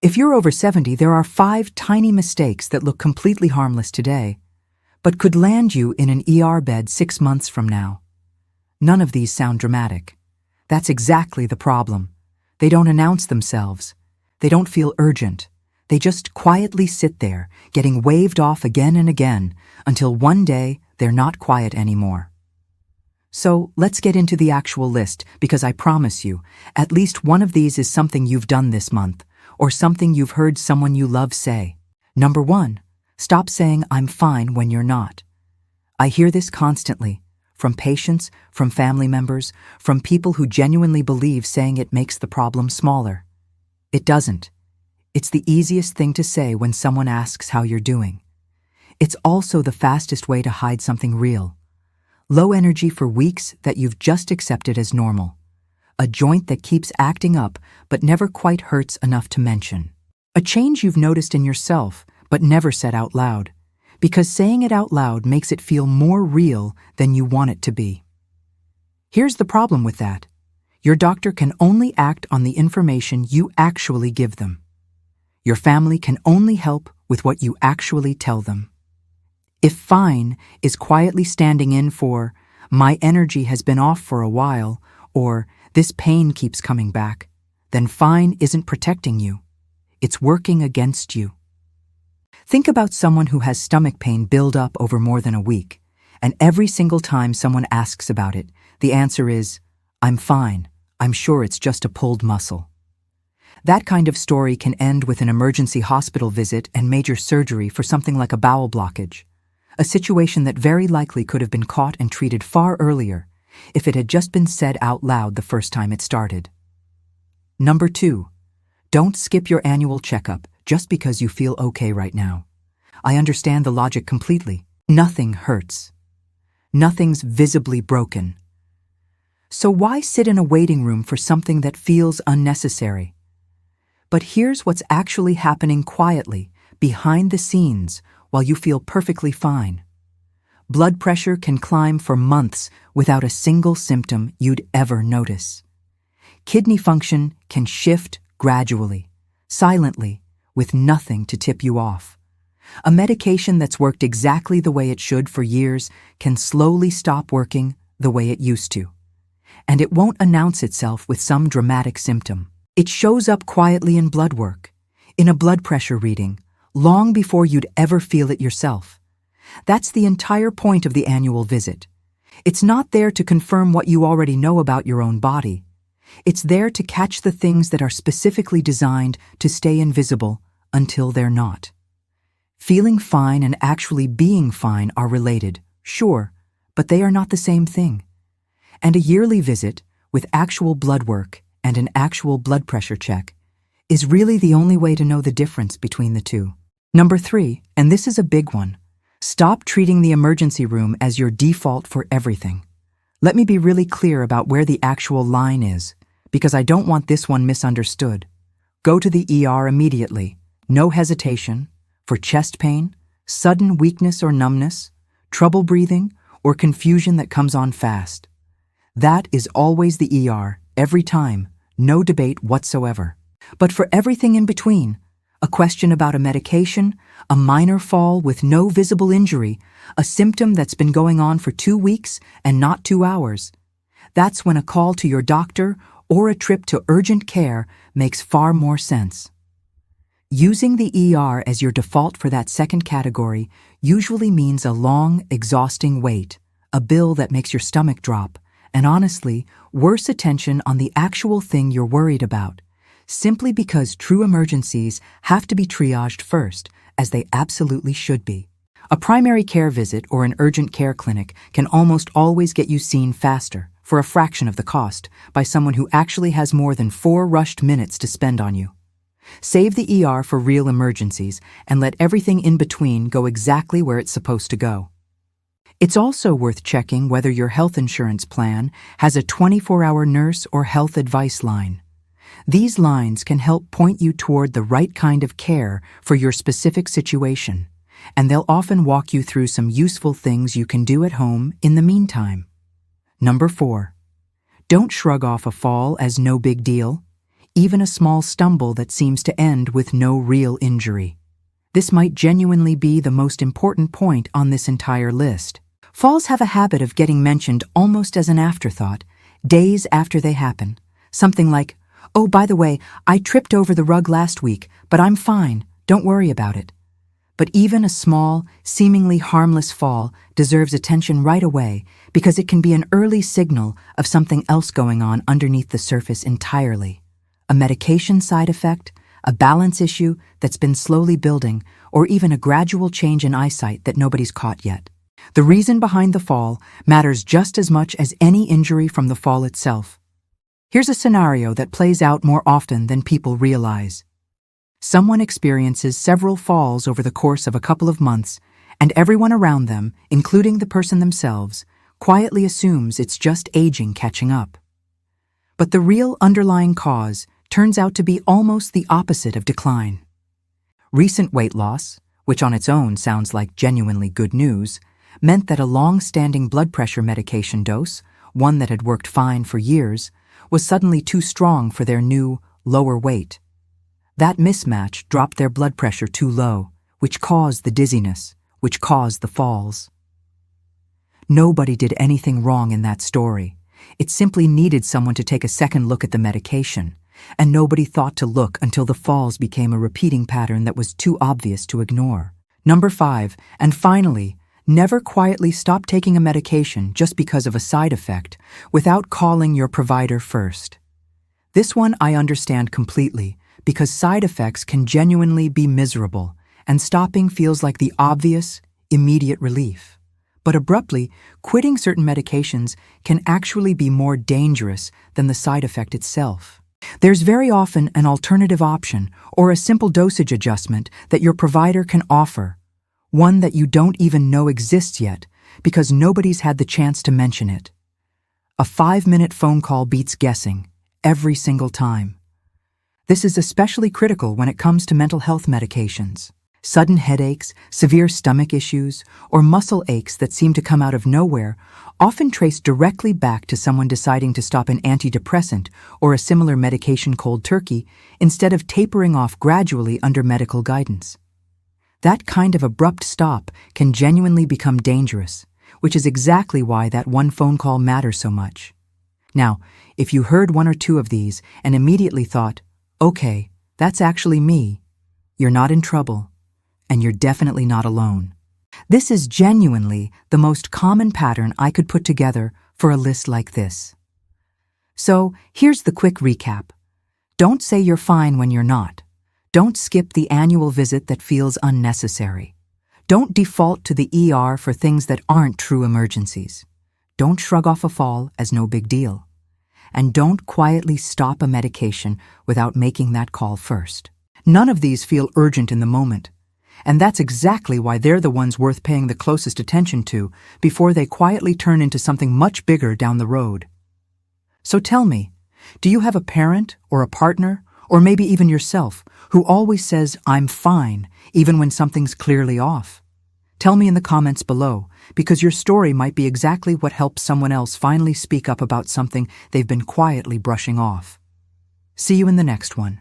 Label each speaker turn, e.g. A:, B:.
A: If you're over 70, there are 5 tiny mistakes that look completely harmless today, but could land you in an ER bed 6 months from now. None of these sound dramatic. That's exactly the problem. They don't announce themselves. They don't feel urgent. They just quietly sit there, getting waved off again and again, until one day they're not quiet anymore. So let's get into the actual list, because I promise you, at least one of these is something you've done this month, or something you've heard someone you love say. Number 1, stop saying "I'm fine" when you're not. I hear this constantly, from patients, from family members, from people who genuinely believe saying it makes the problem smaller. It doesn't. It's the easiest thing to say when someone asks how you're doing. It's also the fastest way to hide something real. Low energy for weeks that you've just accepted as normal. A joint that keeps acting up but never quite hurts enough to mention. A change you've noticed in yourself but never said out loud, because saying it out loud makes it feel more real than you want it to be. Here's the problem with that. Your doctor can only act on the information you actually give them. Your family can only help with what you actually tell them. If fine is quietly standing in for "my energy has been off for a while," or "this pain keeps coming back," then fine isn't protecting you. It's working against you. Think about someone who has stomach pain build up over more than a week, and every single time someone asks about it, the answer is, "I'm fine. I'm sure it's just a pulled muscle." That kind of story can end with an emergency hospital visit and major surgery for something like a bowel blockage, a situation that very likely could have been caught and treated far earlier if it had just been said out loud the first time it started. Number 2, don't skip your annual checkup just because you feel okay right now. I understand the logic completely. Nothing hurts. Nothing's visibly broken. So why sit in a waiting room for something that feels unnecessary? But here's what's actually happening quietly, behind the scenes, while you feel perfectly fine. Blood pressure can climb for months without a single symptom you'd ever notice. Kidney function can shift gradually, silently, with nothing to tip you off. A medication that's worked exactly the way it should for years can slowly stop working the way it used to. And it won't announce itself with some dramatic symptom. It shows up quietly in blood work, in a blood pressure reading, long before you'd ever feel it yourself. That's the entire point of the annual visit. It's not there to confirm what you already know about your own body. It's there to catch the things that are specifically designed to stay invisible until they're not. Feeling fine and actually being fine are related, sure, but they are not the same thing. And a yearly visit, with actual blood work and an actual blood pressure check, is really the only way to know the difference between the two. Number 3, and this is a big one, stop treating the emergency room as your default for everything. Let me be really clear about where the actual line is, because I don't want this one misunderstood. Go to the ER immediately, no hesitation, for chest pain, sudden weakness or numbness, trouble breathing, or confusion that comes on fast. That is always the ER, every time, no debate whatsoever. But for everything in between, a question about a medication, a minor fall with no visible injury, a symptom that's been going on for 2 weeks and not 2 hours, that's when a call to your doctor or a trip to urgent care makes far more sense. Using the ER as your default for that second category usually means a long, exhausting wait, a bill that makes your stomach drop, and honestly, worse attention on the actual thing you're worried about, simply because true emergencies have to be triaged first, as they absolutely should be. A primary care visit or an urgent care clinic can almost always get you seen faster, for a fraction of the cost, by someone who actually has more than 4 rushed minutes to spend on you. Save the ER for real emergencies and let everything in between go exactly where it's supposed to go. It's also worth checking whether your health insurance plan has a 24-hour nurse or health advice line. These lines can help point you toward the right kind of care for your specific situation, and they'll often walk you through some useful things you can do at home in the meantime. Number 4, don't shrug off a fall as no big deal. even a small stumble that seems to end with no real injury. This might genuinely be the most important point on this entire list. Falls have a habit of getting mentioned almost as an afterthought, days after they happen. Something like, "Oh, by the way, I tripped over the rug last week, but I'm fine, don't worry about it." But even a small, seemingly harmless fall deserves attention right away because it can be an early signal of something else going on underneath the surface entirely. A medication side effect, a balance issue that's been slowly building, or even a gradual change in eyesight that nobody's caught yet. The reason behind the fall matters just as much as any injury from the fall itself. Here's a scenario that plays out more often than people realize. Someone experiences several falls over the course of a couple of months, and everyone around them, including the person themselves, quietly assumes it's just aging catching up. But the real underlying cause turns out to be almost the opposite of decline. Recent weight loss, which on its own sounds like genuinely good news, meant that a long-standing blood pressure medication dose, one that had worked fine for years, was suddenly too strong for their new, lower weight. That mismatch dropped their blood pressure too low, which caused the dizziness, which caused the falls. Nobody did anything wrong in that story. It simply needed someone to take a second look at the medication, and nobody thought to look until the falls became a repeating pattern that was too obvious to ignore. Number 5, and finally, never quietly stop taking a medication just because of a side effect without calling your provider first. This one I understand completely because side effects can genuinely be miserable, and stopping feels like the obvious, immediate relief. But abruptly, quitting certain medications can actually be more dangerous than the side effect itself. There's very often an alternative option or a simple dosage adjustment that your provider can offer, one that you don't even know exists yet because nobody's had the chance to mention it. A 5-minute phone call beats guessing every single time. This is especially critical when it comes to mental health medications. Sudden headaches, severe stomach issues, or muscle aches that seem to come out of nowhere often trace directly back to someone deciding to stop an antidepressant or a similar medication cold turkey instead of tapering off gradually under medical guidance. That kind of abrupt stop can genuinely become dangerous, which is exactly why that one phone call matters so much. Now, if you heard one or two of these and immediately thought, "Okay, that's actually me," you're not in trouble, and you're definitely not alone. This is genuinely the most common pattern I could put together for a list like this. So, here's the quick recap. Don't say you're fine when you're not. Don't skip the annual visit that feels unnecessary. Don't default to the ER for things that aren't true emergencies. Don't shrug off a fall as no big deal. And don't quietly stop a medication without making that call first. None of these feel urgent in the moment, and that's exactly why they're the ones worth paying the closest attention to before they quietly turn into something much bigger down the road. So tell me, do you have a parent or a partner, or maybe even yourself, who always says, "I'm fine," even when something's clearly off? Tell me in the comments below, because your story might be exactly what helps someone else finally speak up about something they've been quietly brushing off. See you in the next one.